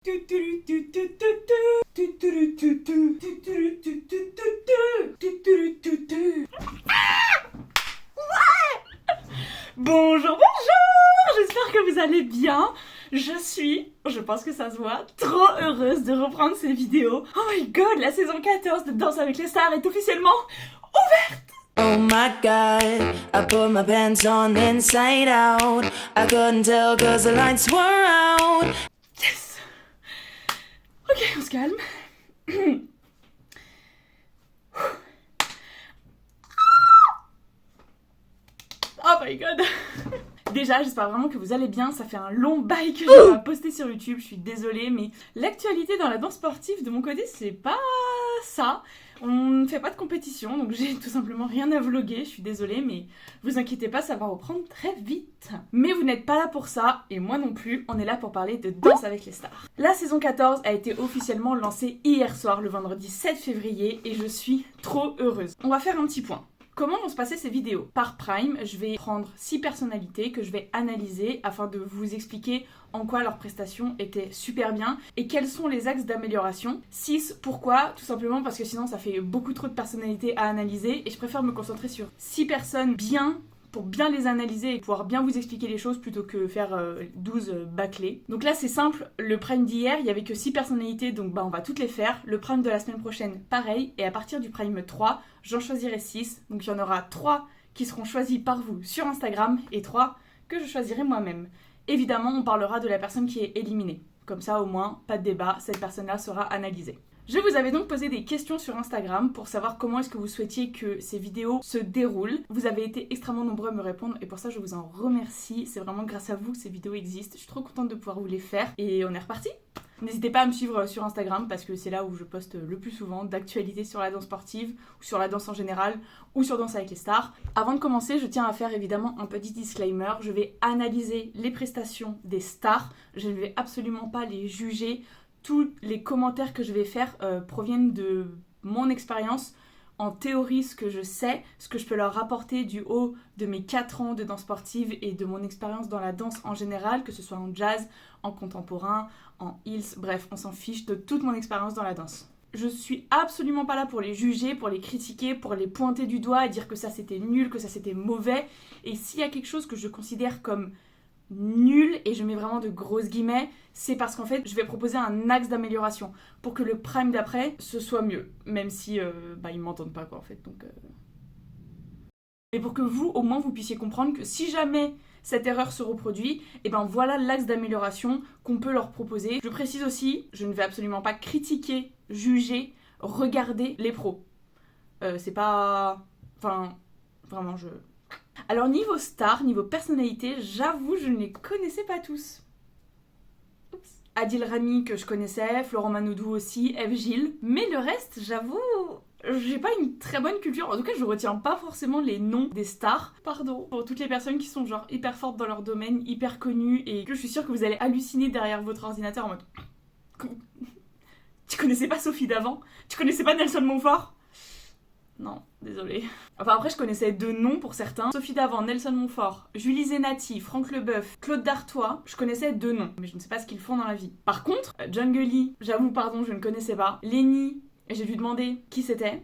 Bonjour, j'espère que vous allez bien. Je pense que ça se voit, trop heureuse de reprendre ces vidéos. Oh my god, la saison 14 de Danse avec les stars est officiellement ouverte. Oh my god, I put my pants on inside out. I couldn't tell cause the lights were out. Yes. Ok, on se calme. Oh my god. Déjà, j'espère vraiment que vous allez bien. Ça fait un long bail que je n'ai pas posté sur YouTube. Je suis désolée, mais l'actualité dans la danse sportive, de mon côté, c'est pas ça. On ne fait pas de compétition, donc j'ai tout simplement rien à vlogger. Je suis désolée, mais vous inquiétez pas, ça va reprendre très vite. Mais vous n'êtes pas là pour ça, et moi non plus. On est là pour parler de Danse avec les stars. La saison 14 a été officiellement lancée hier soir, le vendredi 7 février, et je suis trop heureuse. On va faire un petit point. Comment vont se passer ces vidéos? Par Prime, je vais prendre 6 personnalités que je vais analyser afin de vous expliquer en quoi leurs prestations étaient super bien et quels sont les axes d'amélioration. 6, pourquoi? Tout simplement parce que sinon ça fait beaucoup trop de personnalités à analyser et je préfère me concentrer sur 6 personnes bien pour bien les analyser et pouvoir bien vous expliquer les choses plutôt que faire 12 bâclés. Donc là c'est simple, le Prime d'hier, il n'y avait que 6 personnalités, donc on va toutes les faire. Le Prime de la semaine prochaine, pareil, et à partir du Prime 3, j'en choisirai 6. Donc il y en aura 3 qui seront choisis par vous sur Instagram et 3 que je choisirai moi-même. Évidemment, on parlera de la personne qui est éliminée. Comme ça au moins, pas de débat, cette personne-là sera analysée. Je vous avais donc posé des questions sur Instagram pour savoir comment est-ce que vous souhaitiez que ces vidéos se déroulent. Vous avez été extrêmement nombreux à me répondre et pour ça je vous en remercie. C'est vraiment grâce à vous que ces vidéos existent. Je suis trop contente de pouvoir vous les faire et on est reparti. N'hésitez pas à me suivre sur Instagram parce que c'est là où je poste le plus souvent d'actualités sur la danse sportive ou sur la danse en général ou sur Danse avec les stars. Avant de commencer, je tiens à faire évidemment un petit disclaimer. Je vais analyser les prestations des stars. Je ne vais absolument pas les juger. Tous les commentaires que je vais faire proviennent de mon expérience. En théorie, ce que je sais, ce que je peux leur rapporter du haut de mes 4 ans de danse sportive et de mon expérience dans la danse en général, que ce soit en jazz, en contemporain, en heels, bref, on s'en fiche de toute mon expérience dans la danse. Je suis absolument pas là pour les juger, pour les critiquer, pour les pointer du doigt et dire que ça c'était nul, que ça c'était mauvais. Et s'il y a quelque chose que je considère comme nul, et je mets vraiment de grosses guillemets, c'est parce qu'en fait je vais proposer un axe d'amélioration pour que le Prime d'après ce soit mieux, même si ils m'entendent pas quoi en fait, donc mais pour que vous au moins vous puissiez comprendre que si jamais cette erreur se reproduit, et voilà l'axe d'amélioration qu'on peut leur proposer. Je précise aussi, je ne vais absolument pas critiquer, juger, regarder les pros. C'est pas... Enfin, vraiment je... Alors niveau star, niveau personnalité, j'avoue je ne les connaissais pas tous. Oups. Adil Rami que je connaissais, Florent Manoudou aussi, Eve Gilles. Mais le reste, j'avoue, j'ai pas une très bonne culture. En tout cas, je retiens pas forcément les noms des stars. Pardon. Pour toutes les personnes qui sont genre hyper fortes dans leur domaine, hyper connues, et que je suis sûre que vous allez halluciner derrière votre ordinateur en mode... Tu connaissais pas Sophie Davant? Tu connaissais pas Nelson Montfort? Non, désolée. Enfin après je connaissais 2 noms pour certains. Sophie Davant, Nelson Montfort, Julie Zenati, Franck Leboeuf, Claude Dartois. Je connaissais 2 noms, mais je ne sais pas ce qu'ils font dans la vie. Par contre, Jungle, j'avoue pardon, je ne connaissais pas. Lenny, j'ai dû demander qui c'était.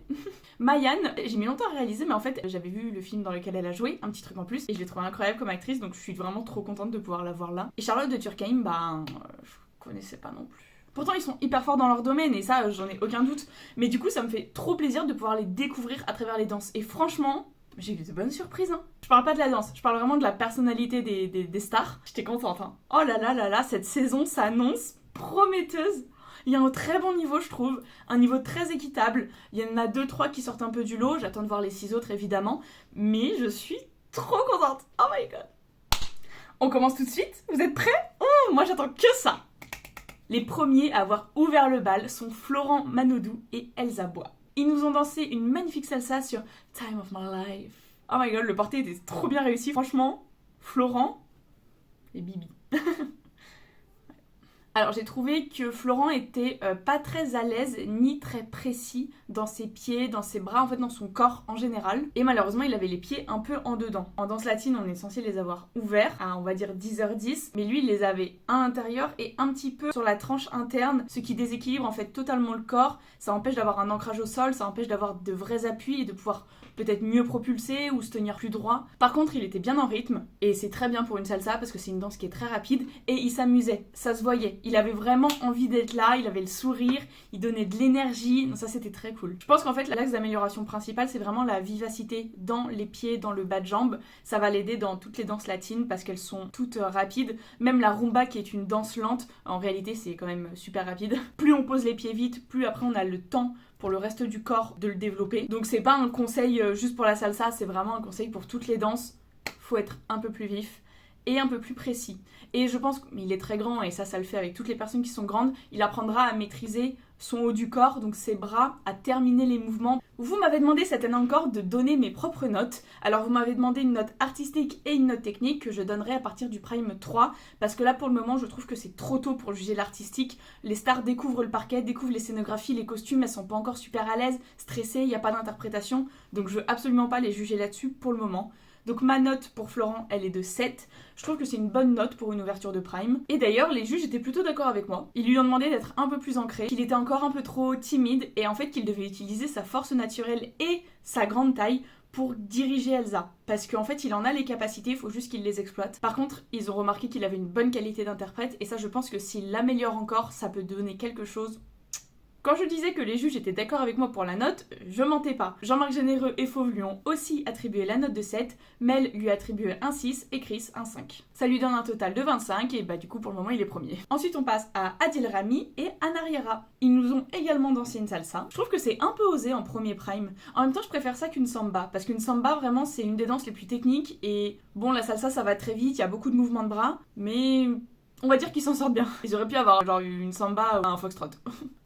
Mayanne, j'ai mis longtemps à réaliser, mais en fait j'avais vu le film dans lequel elle a joué, un petit truc en plus, et je l'ai trouvée incroyable comme actrice, donc je suis vraiment trop contente de pouvoir la voir là. Et Charlotte de Turckheim, je connaissais pas non plus. Pourtant ils sont hyper forts dans leur domaine et ça j'en ai aucun doute. Mais du coup ça me fait trop plaisir de pouvoir les découvrir à travers les danses. Et franchement, j'ai eu de bonnes surprises hein. Je parle pas de la danse, je parle vraiment de la personnalité des stars. J'étais contente hein. Oh là là là là, cette saison s'annonce prometteuse. Il y a un très bon niveau je trouve, un niveau très équitable. Il y en a 2-3 qui sortent un peu du lot, j'attends de voir les 6 autres évidemment. Mais je suis trop contente, oh my god. On commence tout de suite, vous êtes prêts? Moi j'attends que ça. Les premiers à avoir ouvert le bal sont Florent Manoudou et Elsa Bois. Ils nous ont dansé une magnifique salsa sur Time of My Life. Oh my god, le porté était trop bien réussi. Franchement, Florent et Bibi. Alors j'ai trouvé que Florent était pas très à l'aise ni très précis dans ses pieds, dans ses bras, en fait dans son corps en général. Et malheureusement il avait les pieds un peu en dedans. En danse latine on est censé les avoir ouverts à on va dire 10h10, mais lui il les avait à l'intérieur et un petit peu sur la tranche interne, ce qui déséquilibre en fait totalement le corps. Ça empêche d'avoir un ancrage au sol, ça empêche d'avoir de vrais appuis et de pouvoir peut-être mieux propulser ou se tenir plus droit. Par contre, il était bien en rythme et c'est très bien pour une salsa parce que c'est une danse qui est très rapide et il s'amusait, ça se voyait. Il avait vraiment envie d'être là, il avait le sourire, il donnait de l'énergie, ça c'était très cool. Je pense qu'en fait l'axe d'amélioration principal c'est vraiment la vivacité dans les pieds, dans le bas de jambe. Ça va l'aider dans toutes les danses latines parce qu'elles sont toutes rapides. Même la rumba qui est une danse lente, en réalité c'est quand même super rapide. Plus on pose les pieds vite, plus après on a le temps pour le reste du corps de le développer. Donc c'est pas un conseil juste pour la salsa, c'est vraiment un conseil pour toutes les danses. Faut être un peu plus vif et un peu plus précis. Et je pense qu'il est très grand et ça le fait avec toutes les personnes qui sont grandes. Il apprendra à maîtriser son haut du corps, donc ses bras, à terminer les mouvements. Vous m'avez demandé cette année encore de donner mes propres notes. Alors vous m'avez demandé une note artistique et une note technique que je donnerai à partir du Prime 3 parce que là pour le moment je trouve que c'est trop tôt pour juger l'artistique. Les stars découvrent le parquet, découvrent les scénographies, les costumes, elles sont pas encore super à l'aise, stressées, il n'y a pas d'interprétation, donc je veux absolument pas les juger là-dessus pour le moment. Donc ma note pour Florent, elle est de 7. Je trouve que c'est une bonne note pour une ouverture de Prime. Et d'ailleurs, les juges étaient plutôt d'accord avec moi. Ils lui ont demandé d'être un peu plus ancré, qu'il était encore un peu trop timide et en fait qu'il devait utiliser sa force naturelle et sa grande taille pour diriger Elsa. Parce qu'en fait, il en a les capacités, il faut juste qu'il les exploite. Par contre, ils ont remarqué qu'il avait une bonne qualité d'interprète et ça, je pense que s'il l'améliore encore, ça peut donner quelque chose. Quand je disais que les juges étaient d'accord avec moi pour la note, je mentais pas. Jean-Marc Généreux et Fauve lui ont aussi attribué la note de 7, Mel lui a attribué un 6 et Chris un 5. Ça lui donne un total de 25 et du coup pour le moment il est premier. Ensuite on passe à Adil Rami et Anna Riera. Ils nous ont également dansé une salsa. Je trouve que c'est un peu osé en premier prime. En même temps je préfère ça qu'une samba, parce qu'une samba vraiment c'est une des danses les plus techniques et bon la salsa ça va très vite, il y a beaucoup de mouvements de bras, mais... on va dire qu'ils s'en sortent bien. Ils auraient pu avoir genre une samba ou un foxtrot.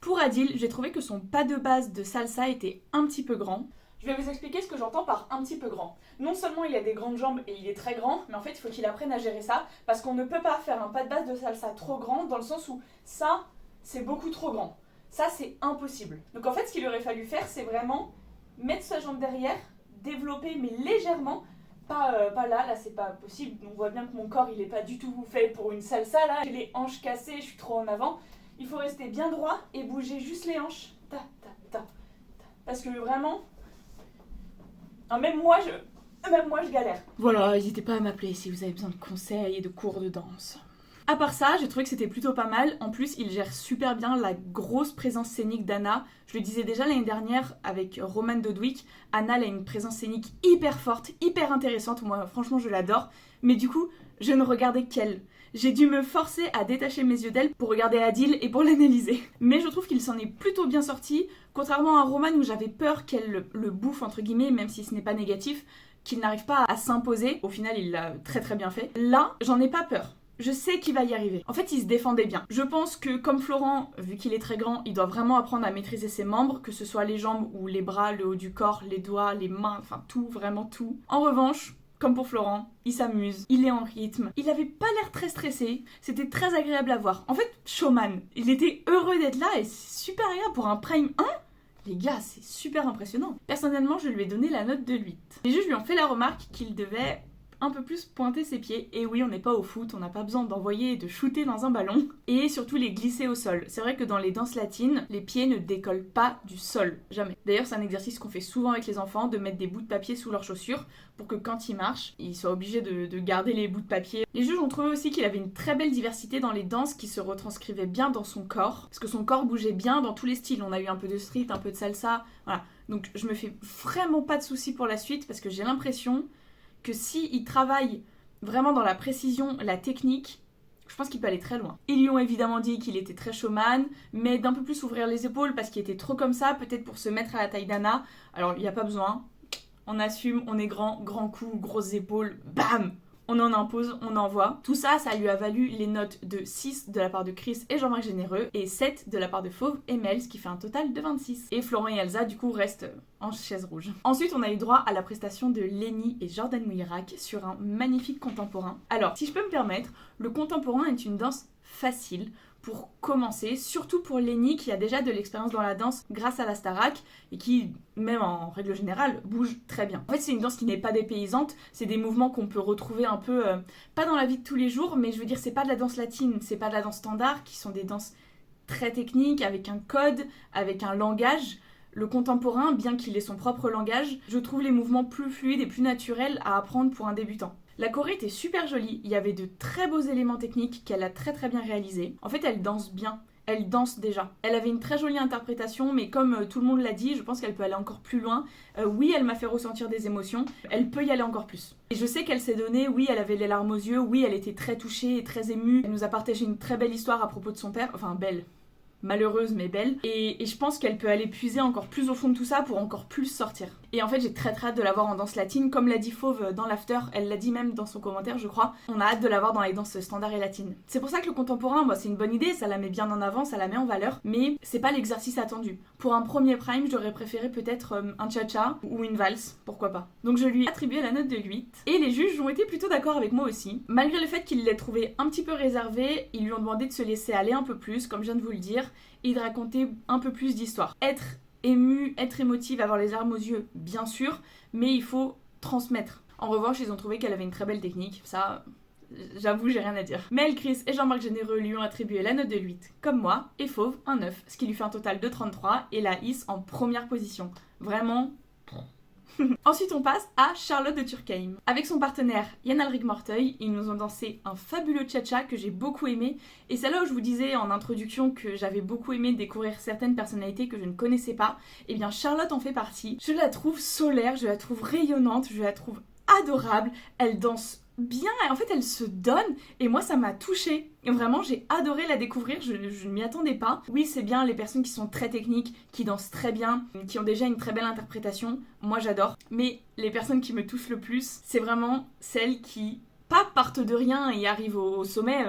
Pour Adil, j'ai trouvé que son pas de base de salsa était un petit peu grand. Je vais vous expliquer ce que j'entends par un petit peu grand. Non seulement il a des grandes jambes et il est très grand, mais en fait il faut qu'il apprenne à gérer ça parce qu'on ne peut pas faire un pas de base de salsa trop grand dans le sens où ça, c'est beaucoup trop grand. Ça, c'est impossible. Donc en fait, ce qu'il aurait fallu faire, c'est vraiment mettre sa jambe derrière, développer mais légèrement. Pas là c'est pas possible. On voit bien que mon corps il est pas du tout fait pour une salsa là. J'ai les hanches cassées, je suis trop en avant. Il faut rester bien droit et bouger juste les hanches. Ta, ta, ta, ta. Parce que vraiment, même moi je galère. Voilà, n'hésitez pas à m'appeler si vous avez besoin de conseils et de cours de danse. À part ça, j'ai trouvé que c'était plutôt pas mal. En plus, il gère super bien la grosse présence scénique d'Anna. Je le disais déjà l'année dernière avec Roman Dodwick. Anna, elle a une présence scénique hyper forte, hyper intéressante. Moi, franchement, je l'adore. Mais du coup, je ne regardais qu'elle. J'ai dû me forcer à détacher mes yeux d'elle pour regarder Adil et pour l'analyser. Mais je trouve qu'il s'en est plutôt bien sorti. Contrairement à Roman où j'avais peur qu'elle le bouffe, entre guillemets, même si ce n'est pas négatif, qu'il n'arrive pas à s'imposer. Au final, il l'a très très bien fait. Là, j'en ai pas peur. Je sais qu'il va y arriver. En fait, il se défendait bien. Je pense que, comme Florent, vu qu'il est très grand, il doit vraiment apprendre à maîtriser ses membres, que ce soit les jambes ou les bras, le haut du corps, les doigts, les mains, enfin tout, vraiment tout. En revanche, comme pour Florent, il s'amuse, il est en rythme. Il avait pas l'air très stressé, c'était très agréable à voir. En fait, showman, il était heureux d'être là et c'est super agréable pour un Prime 1. Les gars, c'est super impressionnant. Personnellement, je lui ai donné la note de 8. Les juges lui ont fait la remarque qu'il devait un peu plus pointer ses pieds. Et oui, on n'est pas au foot, on n'a pas besoin d'envoyer et de shooter dans un ballon. Et surtout les glisser au sol. C'est vrai que dans les danses latines, les pieds ne décollent pas du sol. Jamais. D'ailleurs, c'est un exercice qu'on fait souvent avec les enfants, de mettre des bouts de papier sous leurs chaussures pour que quand ils marchent, ils soient obligés de garder les bouts de papier. Les juges ont trouvé aussi qu'il avait une très belle diversité dans les danses qui se retranscrivaient bien dans son corps. Parce que son corps bougeait bien dans tous les styles. On a eu un peu de street, un peu de salsa. Voilà. Donc je me fais vraiment pas de soucis pour la suite parce que j'ai l'impression que s'il travaille vraiment dans la précision, la technique, je pense qu'il peut aller très loin. Ils lui ont évidemment dit qu'il était très showman, mais d'un peu plus ouvrir les épaules parce qu'il était trop comme ça, peut-être pour se mettre à la taille d'Anna. Alors il n'y a pas besoin, on assume, on est grand, grand cou, grosses épaules, bam! On en impose, on envoie. Tout ça, ça lui a valu les notes de 6 de la part de Chris et Jean-Marc Généreux et 7 de la part de Fauve et Mel, ce qui fait un total de 26. Et Florent et Elsa, du coup, restent en chaise rouge. Ensuite, on a eu droit à la prestation de Lenny et Jordan Mouirac sur un magnifique contemporain. Alors, si je peux me permettre, le contemporain est une danse facile pour commencer, surtout pour Lenny qui a déjà de l'expérience dans la danse grâce à la Starac et qui, même en règle générale, bouge très bien. En fait, c'est une danse qui n'est pas dépaysante, c'est des mouvements qu'on peut retrouver un peu, pas dans la vie de tous les jours, mais je veux dire, c'est pas de la danse latine, c'est pas de la danse standard, qui sont des danses très techniques, avec un code, avec un langage. Le contemporain, bien qu'il ait son propre langage, je trouve les mouvements plus fluides et plus naturels à apprendre pour un débutant. La choré était super jolie, il y avait de très beaux éléments techniques qu'elle a très très bien réalisés. En fait, elle danse bien, elle danse déjà. Elle avait une très jolie interprétation, mais comme tout le monde l'a dit, je pense qu'elle peut aller encore plus loin. Oui, elle m'a fait ressentir des émotions, elle peut y aller encore plus. Et je sais qu'elle s'est donnée, oui, elle avait les larmes aux yeux, oui, elle était très touchée et très émue. Elle nous a partagé une très belle histoire à propos de son père, enfin belle. Malheureuse mais belle, et je pense qu'elle peut aller puiser encore plus au fond de tout ça pour encore plus sortir. Et en fait j'ai très hâte de la voir en danse latine, comme l'a dit Fauve dans l'after, elle l'a dit même dans son commentaire je crois, on a hâte de la voir dans les danses standards et latines. C'est pour ça que le contemporain, moi c'est une bonne idée, ça la met bien en avant, ça la met en valeur, mais c'est pas l'exercice attendu. Pour un premier prime, j'aurais préféré peut-être un cha-cha ou une valse, pourquoi pas. Donc je lui ai attribué la note de 8, et les juges ont été plutôt d'accord avec moi aussi. Malgré le fait qu'il l'ait trouvé un petit peu réservé, ils lui ont demandé de se laisser aller un peu plus, comme je viens de vous le dire, et de raconter un peu plus d'histoire. Être ému, être émotive, avoir les larmes aux yeux, bien sûr, mais il faut transmettre. En revanche, ils ont trouvé qu'elle avait une très belle technique, ça, j'avoue, j'ai rien à dire. Mel, Chris et Jean-Marc Généreux lui ont attribué la note de 8, comme moi, et Fauve, un 9, ce qui lui fait un total de 33, et la hisse en première position. Vraiment... Ensuite, on passe à Charlotte de Turckheim. Avec son partenaire Yann Alrik Morteuil, ils nous ont dansé un fabuleux cha-cha que j'ai beaucoup aimé. Et c'est là où je vous disais en introduction que j'avais beaucoup aimé découvrir certaines personnalités que je ne connaissais pas. Et bien Charlotte en fait partie. Je la trouve solaire, je la trouve rayonnante, je la trouve adorable. Elle danse bien, en fait elle se donne et moi ça m'a touchée. Et vraiment j'ai adoré la découvrir, je ne m'y attendais pas. Oui c'est bien les personnes qui sont très techniques, qui dansent très bien, qui ont déjà une très belle interprétation, moi j'adore. Mais les personnes qui me touchent le plus, c'est vraiment celles qui pas partent de rien et arrivent au sommet,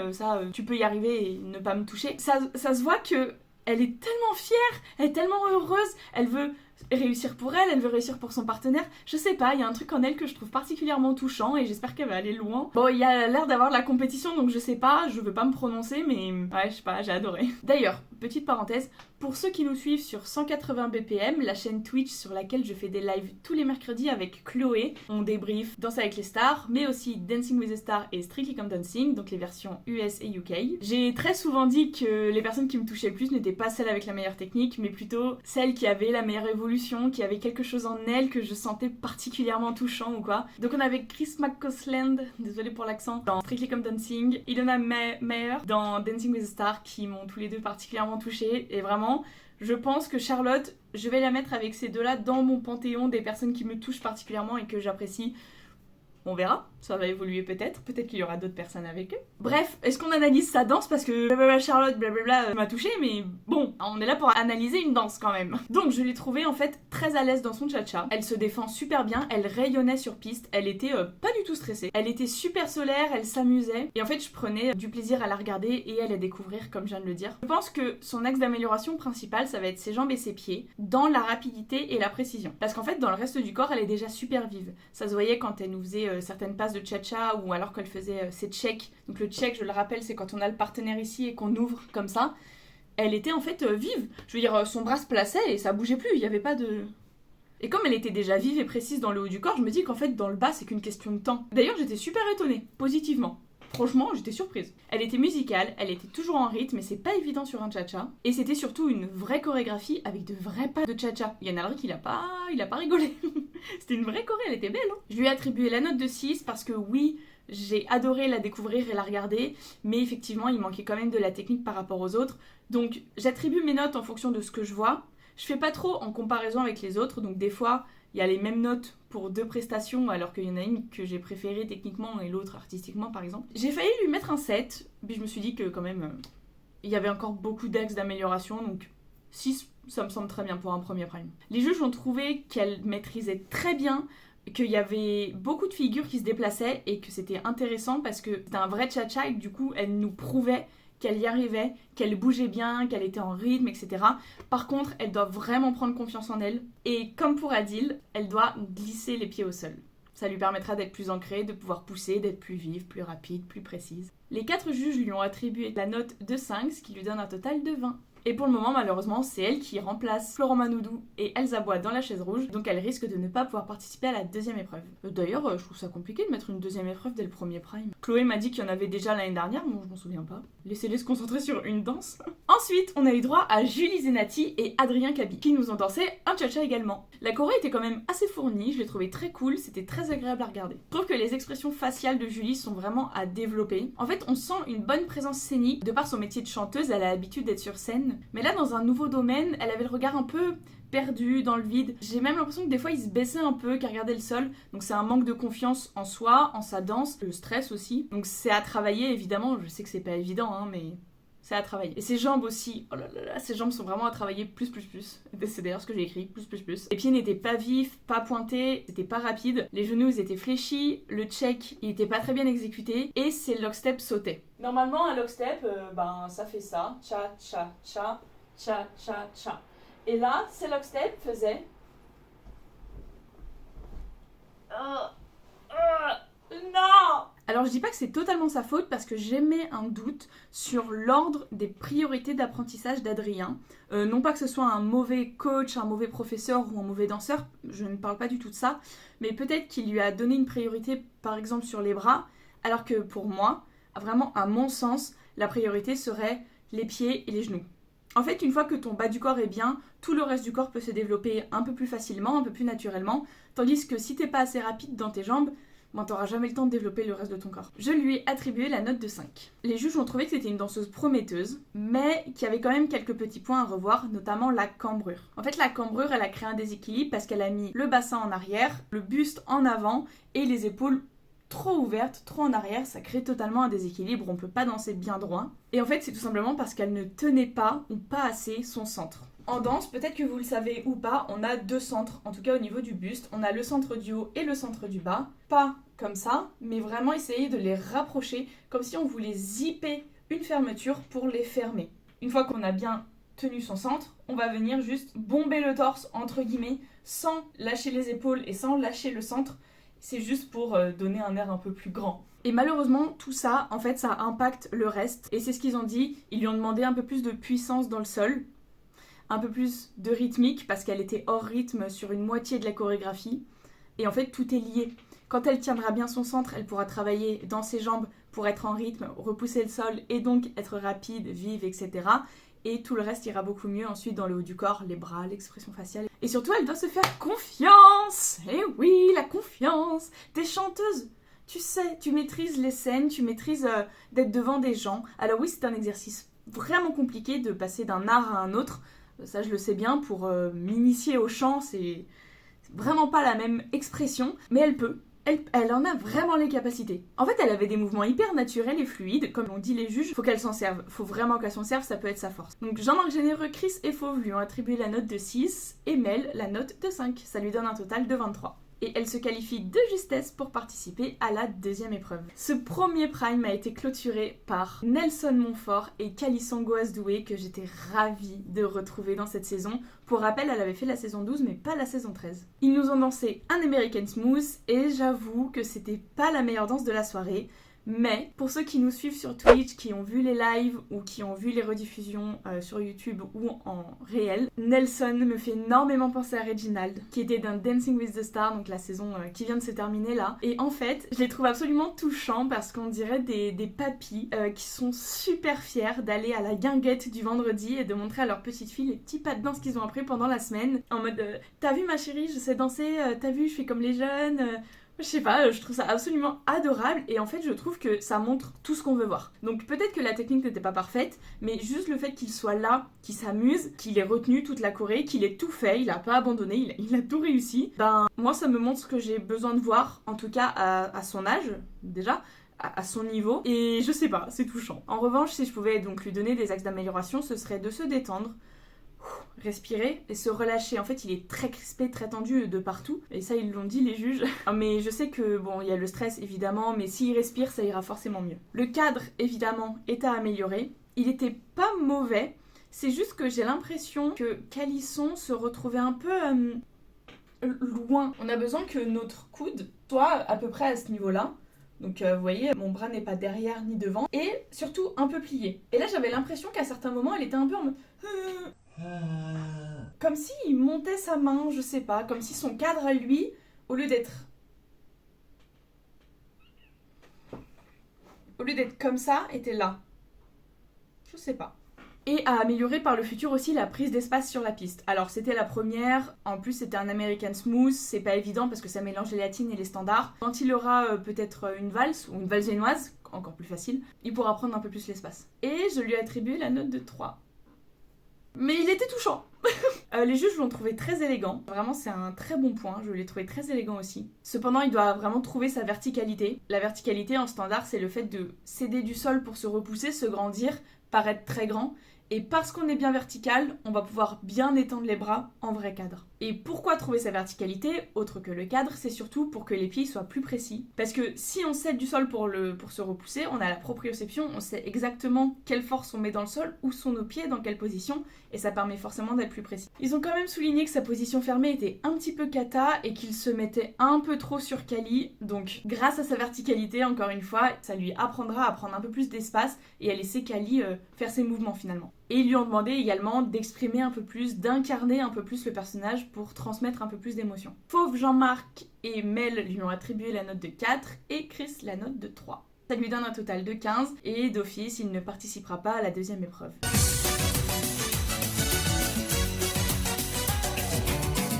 tu peux y arriver et ne pas me toucher. Ça se voit que elle est tellement fière, elle est tellement heureuse, elle veut réussir pour elle veut réussir pour son partenaire. Je sais pas, il y a un truc en elle que je trouve particulièrement touchant et j'espère qu'elle va aller loin. Bon, il y a l'air d'avoir de la compétition donc je sais pas, je veux pas me prononcer mais ouais, je sais pas, j'ai adoré. D'ailleurs, petite parenthèse, pour ceux qui nous suivent sur 180 BPM, la chaîne Twitch sur laquelle je fais des lives tous les mercredis avec Chloé, on débrief Danse avec les stars, mais aussi Dancing with the Stars et Strictly Come Dancing, donc les versions US et UK. J'ai très souvent dit que les personnes qui me touchaient le plus n'étaient pas celles avec la meilleure technique, mais plutôt celles qui avaient la meilleure évolution, qui avaient quelque chose en elles que je sentais particulièrement touchant ou quoi. Donc on avait Chris McCausland, désolée pour l'accent, dans Strictly Come Dancing, Ilona Meyer dans Dancing with the Stars, qui m'ont tous les deux particulièrement touchée, et vraiment je pense que Charlotte, je vais la mettre avec ces deux-là dans mon panthéon des personnes qui me touchent particulièrement et que j'apprécie. On verra, ça va évoluer peut-être qu'il y aura d'autres personnes avec eux. Bref, est-ce qu'on analyse sa danse parce que blablabla Charlotte blablabla m'a touchée, mais bon, on est là pour analyser une danse quand même. Donc je l'ai trouvée en fait très à l'aise dans son cha-cha, elle se défend super bien, elle rayonnait sur piste, elle était pas du tout stressée, elle était super solaire, elle s'amusait, et en fait je prenais du plaisir à la regarder et à la découvrir comme je viens de le dire. Je pense que son axe d'amélioration principal ça va être ses jambes et ses pieds, dans la rapidité et la précision. Parce qu'en fait dans le reste du corps elle est déjà super vive, ça se voyait quand elle nous faisait certaines passes de cha-cha ou alors qu'elle faisait ses checks. Donc le check, je le rappelle, c'est quand on a le partenaire ici et qu'on ouvre comme ça. Elle était en fait vive. Je veux dire, son bras se plaçait et ça bougeait plus, il n'y avait pas de... Et comme elle était déjà vive et précise dans le haut du corps, je me dis qu'en fait dans le bas c'est qu'une question de temps. D'ailleurs j'étais super étonnée, positivement. Franchement, j'étais surprise. Elle était musicale, elle était toujours en rythme, et c'est pas évident sur un cha-cha. Et c'était surtout une vraie chorégraphie avec de vrais pas de cha-cha. Yann Alrik, il a pas rigolé. C'était une vraie choré, elle était belle, hein. Je lui ai attribué la note de 6 parce que oui, j'ai adoré la découvrir et la regarder, mais effectivement, il manquait quand même de la technique par rapport aux autres. Donc, j'attribue mes notes en fonction de ce que je vois. Je fais pas trop en comparaison avec les autres, donc des fois... Il y a les mêmes notes pour deux prestations alors qu'il y en a une que j'ai préférée techniquement et l'autre artistiquement par exemple. J'ai failli lui mettre un 7, puis je me suis dit que quand même il y avait encore beaucoup d'axes d'amélioration, donc 6 ça me semble très bien pour un premier prime. Les juges ont trouvé qu'elle maîtrisait très bien, qu'il y avait beaucoup de figures qui se déplaçaient et que c'était intéressant parce que c'était un vrai cha-cha et que du coup elle nous prouvait qu'elle y arrivait, qu'elle bougeait bien, qu'elle était en rythme, etc. Par contre, elle doit vraiment prendre confiance en elle. Et comme pour Adil, elle doit glisser les pieds au sol. Ça lui permettra d'être plus ancrée, de pouvoir pousser, d'être plus vive, plus rapide, plus précise. Les 4 juges lui ont attribué la note de 5, ce qui lui donne un total de 20. Et pour le moment, malheureusement, c'est elle qui remplace Florent Manoudou et Elsa Bois dans la chaise rouge, donc elle risque de ne pas pouvoir participer à la deuxième épreuve. D'ailleurs, je trouve ça compliqué de mettre une deuxième épreuve dès le premier prime. Chloé m'a dit qu'il y en avait déjà l'année dernière, bon, je m'en souviens pas. Laissez-les se concentrer sur une danse. Ensuite, on a eu droit à Julie Zenati et Adrien Cabi, qui nous ont dansé un cha-cha également. La choré était quand même assez fournie, je l'ai trouvé très cool, c'était très agréable à regarder. Je trouve que les expressions faciales de Julie sont vraiment à développer. En fait, on sent une bonne présence scénique, de par son métier de chanteuse, elle a l'habitude d'être sur scène. Mais là, dans un nouveau domaine, elle avait le regard un peu perdu dans le vide. J'ai même l'impression que des fois il se baissait un peu, qu'elle regardait le sol. Donc c'est un manque de confiance en soi, en sa danse, le stress aussi. Donc c'est à travailler évidemment, je sais que c'est pas évident mais c'est à travailler. Et ses jambes aussi, oh là là, ses jambes sont vraiment à travailler plus. C'est d'ailleurs ce que j'ai écrit, plus. Les pieds n'étaient pas vifs, pas pointés, c'était pas rapide. Les genoux ils étaient fléchis, le check il était pas très bien exécuté et ses locksteps sautaient. Normalement un lockstep, ça fait ça, cha cha cha, cha cha cha. Et là, ces locksteps faisaient... Non! Alors je dis pas que c'est totalement sa faute parce que j'émets un doute sur l'ordre des priorités d'apprentissage d'Adrien. Non pas que ce soit un mauvais coach, un mauvais professeur ou un mauvais danseur, je ne parle pas du tout de ça, mais peut-être qu'il lui a donné une priorité par exemple sur les bras, alors que pour moi, vraiment à mon sens, la priorité serait les pieds et les genoux. En fait, une fois que ton bas du corps est bien, tout le reste du corps peut se développer un peu plus facilement, un peu plus naturellement, tandis que si t'es pas assez rapide dans tes jambes, t'auras jamais le temps de développer le reste de ton corps. Je lui ai attribué la note de 5. Les juges ont trouvé que c'était une danseuse prometteuse, mais qu'il y avait quand même quelques petits points à revoir, notamment la cambrure. En fait, la cambrure, elle a créé un déséquilibre parce qu'elle a mis le bassin en arrière, le buste en avant et les épaules trop ouverte, trop en arrière, ça crée totalement un déséquilibre, on peut pas danser bien droit. Et en fait, c'est tout simplement parce qu'elle ne tenait pas ou pas assez son centre. En danse, peut-être que vous le savez ou pas, on a 2 centres, en tout cas au niveau du buste. On a le centre du haut et le centre du bas. Pas comme ça, mais vraiment essayer de les rapprocher, comme si on voulait zipper une fermeture pour les fermer. Une fois qu'on a bien tenu son centre, on va venir juste bomber le torse, entre guillemets, sans lâcher les épaules et sans lâcher le centre. C'est juste pour donner un air un peu plus grand. Et malheureusement, tout ça, en fait, ça impacte le reste. Et c'est ce qu'ils ont dit. Ils lui ont demandé un peu plus de puissance dans le sol, un peu plus de rythmique, parce qu'elle était hors rythme sur une moitié de la chorégraphie. Et en fait, tout est lié. Quand elle tiendra bien son centre, elle pourra travailler dans ses jambes pour être en rythme, repousser le sol et donc être rapide, vive, etc. Et tout le reste ira beaucoup mieux ensuite dans le haut du corps, les bras, l'expression faciale. Et surtout, elle doit se faire confiance. Eh oui, la confiance. T'es chanteuse, tu sais, tu maîtrises les scènes, tu maîtrises d'être devant des gens. Alors oui, c'est un exercice vraiment compliqué de passer d'un art à un autre. Ça, je le sais bien, pour m'initier au chant, c'est vraiment pas la même expression, mais elle peut. Elle en a vraiment les capacités. En fait, elle avait des mouvements hyper naturels et fluides, comme l'ont dit les juges, faut qu'elle s'en serve. Faut vraiment qu'elle s'en serve, ça peut être sa force. Donc Jean-Marc Généreux, Chris et Fauve lui ont attribué la note de 6 et Mel la note de 5. Ça lui donne un total de 23. Et elle se qualifie de justesse pour participer à la deuxième épreuve. Ce premier prime a été clôturé par Nelson Montfort et Calisson Goasdoué, que j'étais ravie de retrouver dans cette saison. Pour rappel, elle avait fait la saison 12 mais pas la saison 13. Ils nous ont dansé un American Smooth et j'avoue que c'était pas la meilleure danse de la soirée. Mais pour ceux qui nous suivent sur Twitch, qui ont vu les lives ou qui ont vu les rediffusions sur YouTube ou en réel, Nelson me fait énormément penser à Reginald, qui était dans Dancing with the Stars, donc la saison qui vient de se terminer là. Et en fait, je les trouve absolument touchants parce qu'on dirait des papis qui sont super fiers d'aller à la guinguette du vendredi et de montrer à leur petite fille les petits pas de danse qu'ils ont appris pendant la semaine. En mode t'as vu ma chérie, je sais danser, t'as vu, je fais comme les jeunes. Je sais pas, je trouve ça absolument adorable et en fait je trouve que ça montre tout ce qu'on veut voir. Donc peut-être que la technique n'était pas parfaite, mais juste le fait qu'il soit là, qu'il s'amuse, qu'il ait retenu toute la choré, qu'il ait tout fait, il a pas abandonné, il a tout réussi, moi ça me montre ce que j'ai besoin de voir, en tout cas à son âge déjà, à son niveau, et je sais pas, c'est touchant. En revanche, si je pouvais donc lui donner des axes d'amélioration, ce serait de se détendre, respirer et se relâcher. En fait, il est très crispé, très tendu de partout. Et ça, ils l'ont dit, les juges. Mais je sais que, bon, il y a le stress, évidemment, mais s'il respire, ça ira forcément mieux. Le cadre, évidemment, est à améliorer. Il était pas mauvais. C'est juste que j'ai l'impression que Calisson se retrouvait un peu loin. On a besoin que notre coude soit à peu près à ce niveau-là. Donc vous voyez, mon bras n'est pas derrière ni devant. Et surtout un peu plié. Et là j'avais l'impression qu'à certains moments elle était un peu en mode... Comme s'il montait sa main, je sais pas. Comme si son cadre à lui, au lieu d'être comme ça, était là. Je sais pas. Et à améliorer par le futur aussi la prise d'espace sur la piste. Alors c'était la première, en plus c'était un American Smooth, c'est pas évident parce que ça mélange les latines et les standards. Quand il aura peut-être une valse ou une valse génoise, encore plus facile, il pourra prendre un peu plus l'espace. Et je lui ai attribué la note de 3. Mais il était touchant. Les juges l'ont trouvé très élégant. Vraiment, c'est un très bon point. Je l'ai trouvé très élégant aussi. Cependant, il doit vraiment trouver sa verticalité. La verticalité en standard, c'est le fait de céder du sol pour se repousser, se grandir, paraître très grand. Et parce qu'on est bien vertical, on va pouvoir bien étendre les bras en vrai cadre. Et pourquoi trouver sa verticalité, autre que le cadre, c'est surtout pour que les pieds soient plus précis. Parce que si on cède du sol pour se repousser, on a la proprioception, on sait exactement quelle force on met dans le sol, où sont nos pieds, dans quelle position, et ça permet forcément d'être plus précis. Ils ont quand même souligné que sa position fermée était un petit peu cata et qu'il se mettait un peu trop sur Kali, donc grâce à sa verticalité, encore une fois, ça lui apprendra à prendre un peu plus d'espace et à laisser Kali faire ses mouvements finalement. Et ils lui ont demandé également d'exprimer un peu plus, d'incarner un peu plus le personnage pour transmettre un peu plus d'émotion. Fauve, Jean-Marc et Mel lui ont attribué la note de 4 et Chris la note de 3. Ça lui donne un total de 15 et d'office, il ne participera pas à la deuxième épreuve.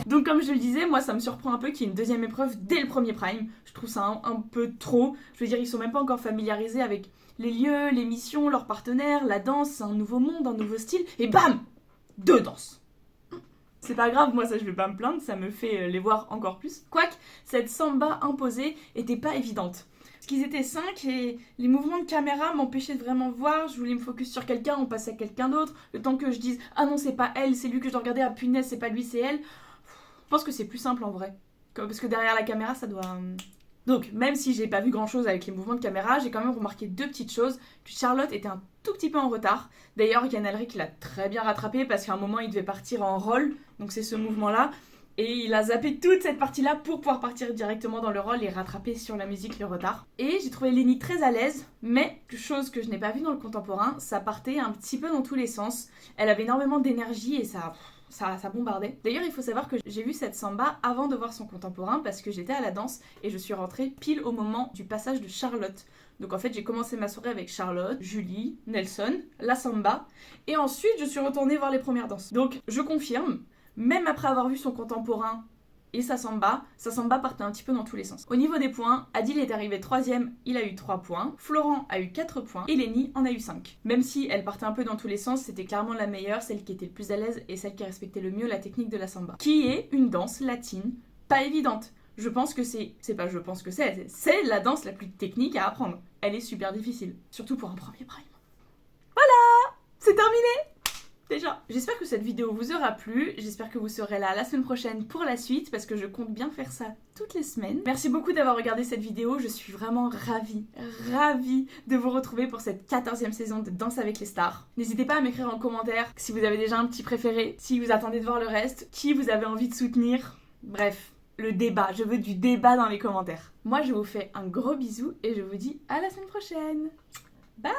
Donc comme je le disais, moi ça me surprend un peu qu'il y ait une deuxième épreuve dès le premier prime. Je trouve ça un peu trop. Je veux dire, ils sont même pas encore familiarisés avec les lieux, les missions, leurs partenaires, la danse, un nouveau monde, un nouveau style, et bam, 2 danses. C'est pas grave, moi ça je vais pas me plaindre, ça me fait les voir encore plus. Quoique, cette samba imposée était pas évidente. Parce qu'ils étaient 5 et les mouvements de caméra m'empêchaient de vraiment voir, je voulais me focus sur quelqu'un, on passait à quelqu'un d'autre, le temps que je dise « Ah non, c'est pas elle, c'est lui que je dois regarder, ah punaise, c'est pas lui, c'est elle ». Je pense que c'est plus simple en vrai. Parce que derrière la caméra, ça doit... Donc, même si j'ai pas vu grand chose avec les mouvements de caméra, j'ai quand même remarqué 2 petites choses. Que Charlotte était un tout petit peu en retard. D'ailleurs, Yann Alric l'a très bien rattrapé parce qu'à un moment, il devait partir en roll. Donc c'est ce mouvement-là. Et il a zappé toute cette partie-là pour pouvoir partir directement dans le roll et rattraper sur la musique le retard. Et j'ai trouvé Lenny très à l'aise, mais chose que je n'ai pas vue dans le contemporain, ça partait un petit peu dans tous les sens. Elle avait énormément d'énergie et ça bombardait. D'ailleurs, il faut savoir que j'ai vu cette samba avant de voir son contemporain parce que j'étais à la danse et je suis rentrée pile au moment du passage de Charlotte. Donc en fait, j'ai commencé ma soirée avec Charlotte, Julie, Nelson, la samba et ensuite je suis retournée voir les premières danses. Donc je confirme, même après avoir vu son contemporain et sa samba partait un petit peu dans tous les sens. Au niveau des points, Adil est arrivé 3ème, il a eu 3 points, Florent a eu 4 points et Lenny en a eu 5. Même si elle partait un peu dans tous les sens, c'était clairement la meilleure, celle qui était le plus à l'aise et celle qui respectait le mieux la technique de la samba. Qui est une danse latine pas évidente. Je pense que c'est la danse la plus technique à apprendre. Elle est super difficile, surtout pour un premier prime. Voilà, c'est terminé déjà. J'espère que cette vidéo vous aura plu, j'espère que vous serez là la semaine prochaine pour la suite parce que je compte bien faire ça toutes les semaines. Merci beaucoup d'avoir regardé cette vidéo, je suis vraiment ravie de vous retrouver pour cette 14e saison de Danse avec les stars. N'hésitez pas à m'écrire en commentaire si vous avez déjà un petit préféré, si vous attendez de voir le reste, qui vous avez envie de soutenir, bref, le débat, je veux du débat dans les commentaires. Moi je vous fais un gros bisou et je vous dis à la semaine prochaine. Bye.